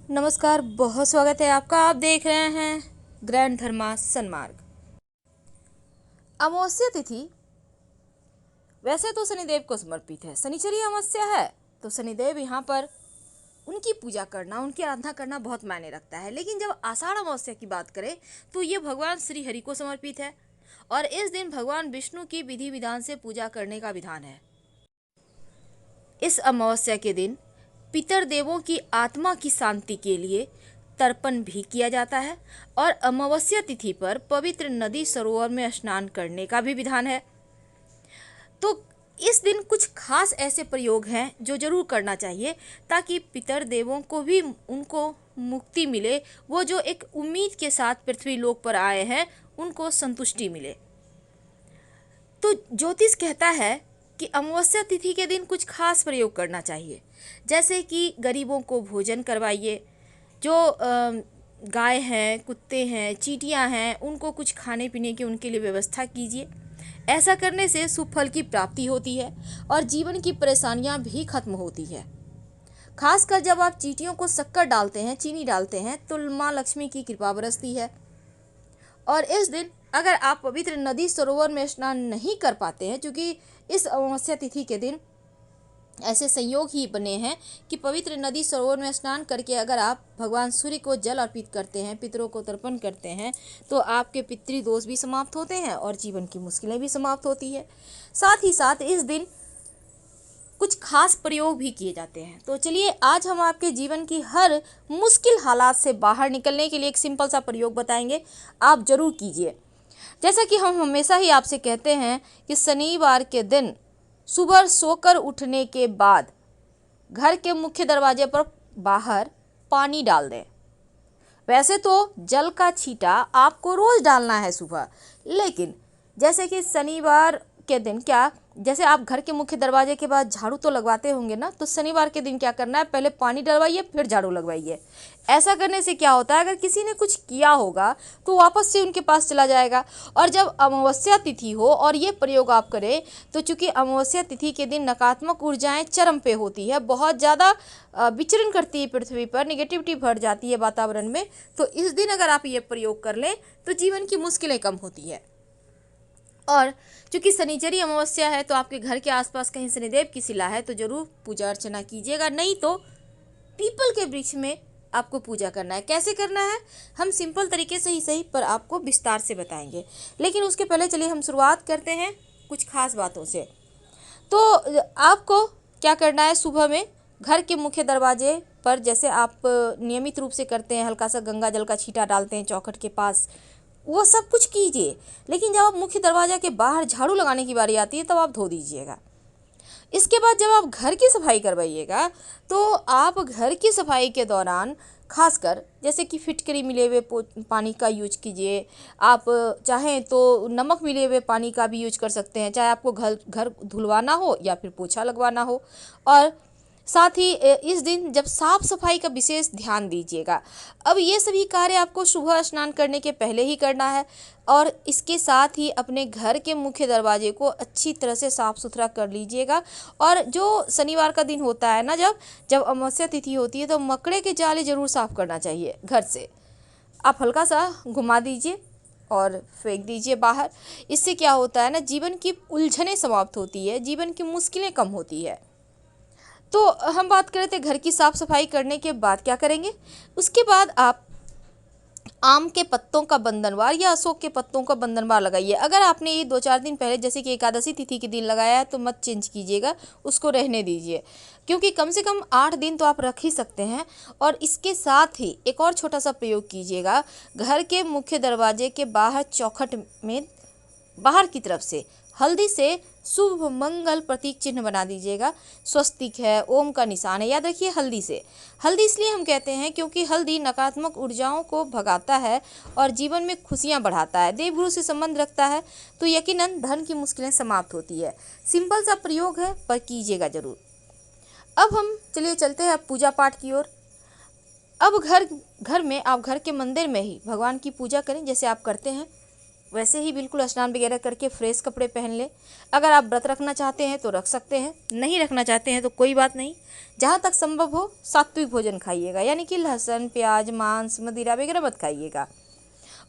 नमस्कार, बहुत स्वागत है आपका। आप देख रहे हैं ग्रैंड धर्मा सन्मार्ग। अमावस्या तिथि वैसे तो शनिदेव को समर्पित है। शनिचरी अमावस्या है तो शनिदेव यहाँ पर उनकी पूजा करना, उनकी आराधना करना बहुत मायने रखता है। लेकिन जब आषाढ़ अमावस्या की बात करें तो ये भगवान श्री हरि को समर्पित है और इस दिन भगवान विष्णु की विधि विधान से पूजा करने का विधान है। इस अमावस्या के दिन पितर देवों की आत्मा की शांति के लिए तर्पण भी किया जाता है और अमावस्या तिथि पर पवित्र नदी सरोवर में स्नान करने का भी विधान है। तो इस दिन कुछ खास ऐसे प्रयोग हैं जो जरूर करना चाहिए ताकि पितर देवों को भी उनको मुक्ति मिले। वो जो एक उम्मीद के साथ पृथ्वी लोक पर आए हैं उनको संतुष्टि मिले। तो ज्योतिष कहता है कि अमावस्या तिथि के दिन कुछ खास प्रयोग करना चाहिए, जैसे कि गरीबों को भोजन करवाइए, जो गाय हैं, कुत्ते हैं, चींटियां हैं, उनको कुछ खाने पीने की उनके लिए व्यवस्था कीजिए। ऐसा करने से शुभ फल की प्राप्ति होती है और जीवन की परेशानियां भी खत्म होती है। खासकर जब आप चींटियों को शक्कर डालते हैं, चीनी डालते हैं, तो माँ लक्ष्मी की कृपा बरसती है। और इस दिन अगर आप पवित्र नदी सरोवर में स्नान नहीं कर पाते हैं, क्योंकि इस अमावस्या तिथि के दिन ऐसे संयोग ही बने हैं कि पवित्र नदी सरोवर में स्नान करके अगर आप भगवान सूर्य को जल अर्पित करते हैं, पितरों को तर्पण करते हैं, तो आपके पितृदोष भी समाप्त होते हैं और जीवन की मुश्किलें भी समाप्त होती है। साथ ही साथ इस दिन कुछ खास प्रयोग भी किए जाते हैं। तो चलिए आज हम आपके जीवन की हर मुश्किल हालात से बाहर निकलने के लिए एक सिंपल सा प्रयोग बताएंगे, आप जरूर कीजिए। जैसा कि हम हमेशा ही आपसे कहते हैं कि शनिवार के दिन सुबह सोकर उठने के बाद घर के मुख्य दरवाजे पर बाहर पानी डाल दें। वैसे तो जल का छींटा आपको रोज डालना है सुबह, लेकिन जैसे कि शनिवार के दिन जैसे आप घर के मुख्य दरवाजे के बाद झाड़ू तो लगवाते होंगे ना, तो शनिवार के दिन क्या करना है, पहले पानी डलवाइए फिर झाड़ू लगवाइए। ऐसा करने से क्या होता है, अगर किसी ने कुछ किया होगा तो वापस से उनके पास चला जाएगा। और जब अमावस्या तिथि हो और ये प्रयोग आप करें तो चूंकि अमावस्या तिथि के दिन नकारात्मक ऊर्जाएं चरम पे होती है, बहुत ज़्यादा विचरण करती है पृथ्वी पर, निगेटिविटी भर जाती है वातावरण में। तो इस दिन अगर आप ये प्रयोग कर लें तो जीवन की मुश्किलें कम होती है। और चूंकि शनिचरी अमावस्या है तो आपके घर के आसपास कहीं शनिदेव की शिला है तो जरूर पूजा अर्चना कीजिएगा, नहीं तो पीपल के वृक्ष में आपको पूजा करना है। कैसे करना है हम सिंपल तरीके से ही सही पर आपको विस्तार से बताएंगे, लेकिन उसके पहले चलिए हम शुरुआत करते हैं कुछ खास बातों से। तो आपको क्या करना है, सुबह में घर के मुख्य दरवाजे पर जैसे आप नियमित रूप से करते हैं, हल्का सा गंगा जल का छींटा डालते हैं चौखट के पास, वो सब कुछ कीजिए। लेकिन जब आप मुख्य दरवाजा के बाहर झाड़ू लगाने की बारी आती है तब आप धो दीजिएगा। इसके बाद जब आप घर की सफाई करवाइएगा तो आप घर की सफाई के दौरान खासकर जैसे कि फिटकरी मिले हुए पानी का यूज कीजिए। आप चाहें तो नमक मिले हुए पानी का भी यूज कर सकते हैं, चाहे आपको घर धुलवाना हो या फिर पोछा लगवाना हो। और साथ ही इस दिन जब साफ सफाई का विशेष ध्यान दीजिएगा। अब ये सभी कार्य आपको सुबह स्नान करने के पहले ही करना है और इसके साथ ही अपने घर के मुख्य दरवाजे को अच्छी तरह से साफ सुथरा कर लीजिएगा। और जो शनिवार का दिन होता है ना, जब अमावस्या तिथि होती है तो मकड़े के जाले जरूर साफ करना चाहिए। घर से आप हल्का सा घुमा दीजिए और फेंक दीजिए बाहर। इससे क्या होता है ना, जीवन की उलझनें समाप्त होती है, जीवन की मुश्किलें कम होती है। तो हम बात कर रहे थे घर की साफ सफाई करने के बाद क्या करेंगे। उसके बाद आप आम के पत्तों का बंधनवार या अशोक के पत्तों का बंधनवार लगाइए। अगर आपने ये 2-4 दिन पहले जैसे कि एकादशी तिथि के दिन लगाया है तो मत चेंज कीजिएगा, उसको रहने दीजिए, क्योंकि कम से कम 8 दिन तो आप रख ही सकते हैं। और इसके साथ ही एक और छोटा सा प्रयोग कीजिएगा, घर के मुख्य दरवाजे के बाहर चौखट में बाहर की तरफ से हल्दी से शुभ मंगल प्रतीक चिन्ह बना दीजिएगा। स्वस्तिक है, ओम का निशान है, याद रखिए हल्दी से। हल्दी इसलिए हम कहते हैं क्योंकि हल्दी नकारात्मक ऊर्जाओं को भगाता है और जीवन में खुशियां बढ़ाता है, देवगुरु से संबंध रखता है, तो यकीनन धन की मुश्किलें समाप्त होती है। सिंपल सा प्रयोग है पर कीजिएगा जरूर। अब हम चलिए चलते हैं पूजा पाठ की ओर। अब घर में आप घर के मंदिर में ही भगवान की पूजा करें जैसे आप करते हैं। वैसे ही बिल्कुल स्नान वगैरह करके फ्रेश कपड़े पहन लें। अगर आप व्रत रखना चाहते हैं तो रख सकते हैं, नहीं रखना चाहते हैं तो कोई बात नहीं। जहाँ तक संभव हो सात्विक भोजन खाइएगा, यानी कि लहसुन, प्याज, मांस, मदिरा वगैरह मत खाइएगा।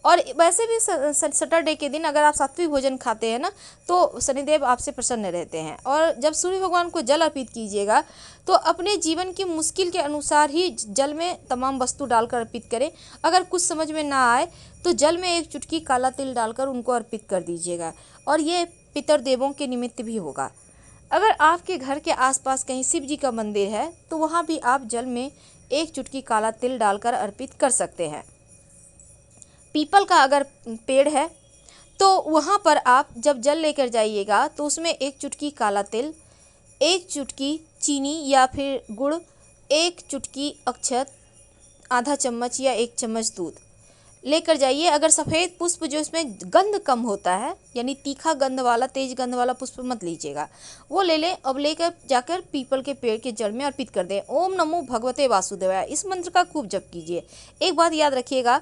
और वैसे भी सैटरडे के दिन अगर आप सात्विक भोजन खाते हैं ना, तो शनिदेव आपसे प्रसन्न रहते हैं। और जब सूर्य भगवान को जल अर्पित कीजिएगा तो अपने जीवन की मुश्किल के अनुसार ही जल में तमाम वस्तु डालकर अर्पित करें। अगर कुछ समझ में ना आए तो जल में एक चुटकी काला तिल डालकर उनको अर्पित कर दीजिएगा, और ये पितर देवों के निमित्त भी होगा। अगर आपके घर के आसपास कहीं शिव जी का मंदिर है तो वहाँ भी आप जल में एक चुटकी काला तिल डालकर अर्पित कर सकते हैं। पीपल का अगर पेड़ है तो वहाँ पर आप जब जल लेकर जाइएगा तो उसमें एक चुटकी काला तिल, एक चुटकी चीनी या फिर गुड़, एक चुटकी अक्षत, आधा चम्मच या एक चम्मच दूध लेकर जाइए। अगर सफ़ेद पुष्प जो इसमें गंध कम होता है, यानी तीखा गंध वाला, तेज गंध वाला पुष्प मत लीजिएगा, वो ले लें। अब लेकर जाकर पीपल के पेड़ के जल में अर्पित कर दें। ओम नमो भगवते वासुदेवाय, इस मंत्र का खूब जप कीजिए। एक बात याद रखिएगा,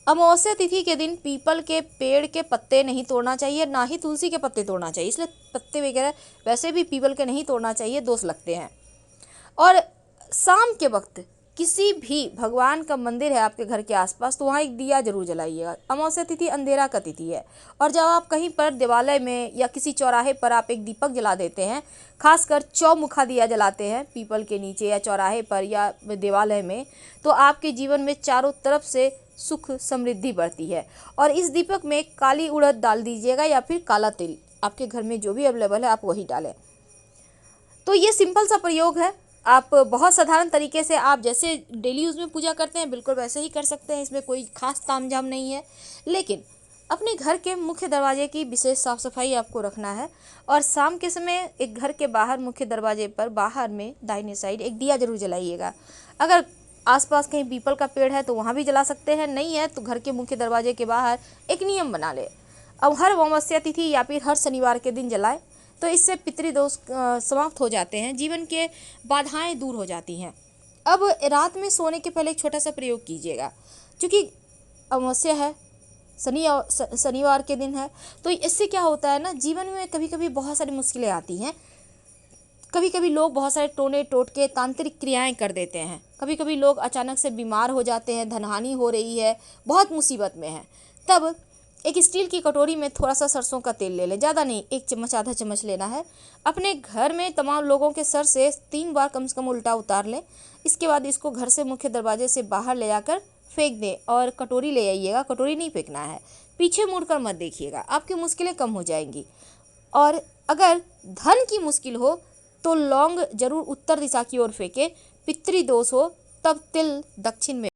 अमावस्या तिथि के दिन पीपल के पेड़ के पत्ते नहीं तोड़ना चाहिए, ना ही तुलसी के पत्ते तोड़ना चाहिए। इसलिए पत्ते वगैरह वैसे भी पीपल के नहीं तोड़ना चाहिए, दोष लगते हैं। और शाम के वक्त किसी भी भगवान का मंदिर है आपके घर के आसपास तो वहाँ एक दिया जरूर जलाइएगा। अमावस्या तिथि अंधेरा का तिथि है, और जब आप कहीं पर देवालय में या किसी चौराहे पर आप एक दीपक जला देते हैं, खासकर चौमुखा दिया जलाते हैं पीपल के नीचे या चौराहे पर या देवालय में, तो आपके जीवन में चारों तरफ से सुख समृद्धि बढ़ती है। और इस दीपक में काली उड़द डाल दीजिएगा या फिर काला तिल, आपके घर में जो भी अवेलेबल है आप वही डालें। तो ये सिंपल सा प्रयोग है, आप बहुत साधारण तरीके से आप जैसे डेली यूज़ में पूजा करते हैं बिल्कुल वैसे ही कर सकते हैं। इसमें कोई खास तामझाम नहीं है, लेकिन अपने घर के मुख्य दरवाजे की विशेष साफ़ सफाई आपको रखना है। और शाम के समय एक घर के बाहर मुख्य दरवाजे पर बाहर में दाहिने साइड एक दिया जरूर जलाइएगा। अगर आसपास कहीं पीपल का पेड़ है तो वहाँ भी जला सकते हैं, नहीं है तो घर के मुख्य दरवाजे के बाहर एक नियम बना ले, अब हर अमावस्या तिथि या फिर हर शनिवार के दिन जलाएं, तो इससे पितृदोष समाप्त हो जाते हैं, जीवन के बाधाएं दूर हो जाती हैं। अब रात में सोने के पहले एक छोटा सा प्रयोग कीजिएगा, क्योंकि अमावस्या है, शनिवार के दिन है, तो इससे क्या होता है ना, जीवन में कभी कभी बहुत सारी मुश्किलें आती हैं। कभी कभी लोग बहुत सारे टोने टोटके तांत्रिक क्रियाएं कर देते हैं, कभी कभी लोग अचानक से बीमार हो जाते हैं, धनहानि हो रही है, बहुत मुसीबत में है। तब एक स्टील की कटोरी में थोड़ा सा सरसों का तेल ले लें, ज़्यादा नहीं, 1 चम्मच आधा चम्मच लेना है। अपने घर में तमाम लोगों के सर से 3 बार कम से कम उल्टा उतार लें। इसके बाद इसको घर से मुख्य दरवाजे से बाहर ले जाकर फेंक दें, और कटोरी ले आइएगा, कटोरी नहीं फेंकना है, पीछे मुड़कर मत देखिएगा, आपकी मुश्किलें कम हो जाएंगी। और अगर धन की मुश्किल हो तो लौंग जरूर उत्तर दिशा की ओर फेंकें, पितृदोष हो तब तिल दक्षिण में